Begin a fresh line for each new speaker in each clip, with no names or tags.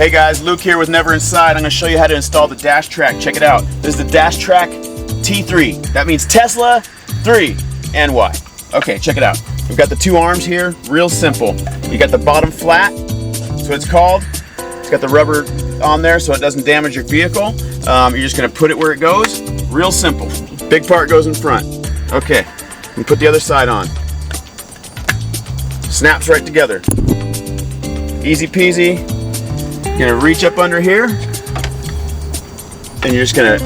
Hey guys, Luke here with Never Inside. I'm going to show you how to install the Dash Trak. Check it out. This is the Dash Trak T3. That means Tesla 3 and Y. Okay, check it out. We've got the two arms here, real simple. You got the bottom flat, that's what it's called. It's got the rubber on there so it doesn't damage your vehicle. You're just going to put it where it goes. Real simple. Big part goes in front. Okay, and put the other side on. Snaps right together. Easy peasy. You're gonna reach up under here and you're just gonna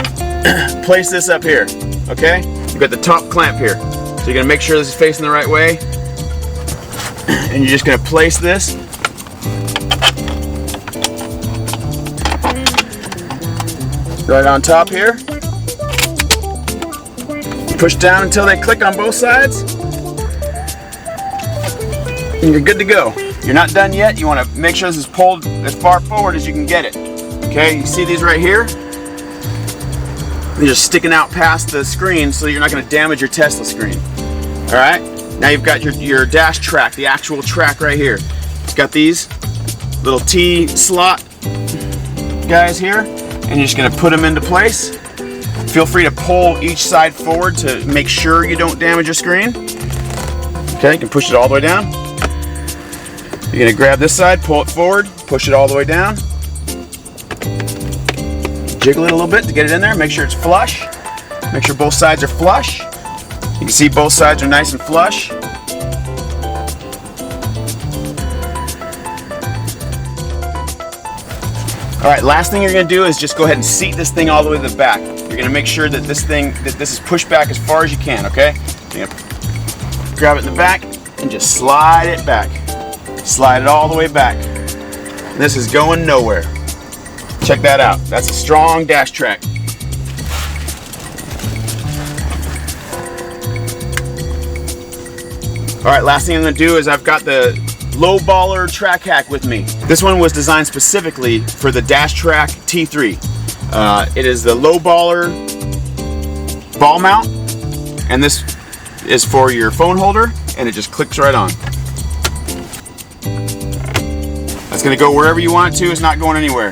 place this up here, okay? You've got the top clamp here. So you're gonna make sure this is facing the right way and you're just gonna place this right on top here. Push down until they click on both sides and you're good to go. You're not done yet. You want to make sure this is pulled as far forward as you can get it. Okay, you see these right here? They're just sticking out past the screen so you're not going to damage your Tesla screen. Alright, now you've got your Dash Trak, the actual track right here. It's got these little T slot guys here, and you're just going to put them into place. Feel free to pull each side forward to make sure you don't damage your screen. Okay, you can push it all the way down. You're gonna grab this side, pull it forward, push it all the way down. Jiggle it a little bit to get it in there, make sure it's flush. Make sure both sides are flush. You can see both sides are nice and flush. Alright, last thing you're gonna do is just go ahead and seat this thing all the way to the back. You're gonna make sure that this is pushed back as far as you can, okay? You're gonna grab it in the back and just slide it back. Slide it all the way back. This is going nowhere. Check that out. That's a strong Dash Trak. Alright, last thing I'm going to do is I've got the low baller Trak Hack with me. This one was designed specifically for the Dash Trak T3. It is the low baller ball mount, and this is for your phone holder, and it just clicks right on. It's going to go wherever you want it to. It's not going anywhere.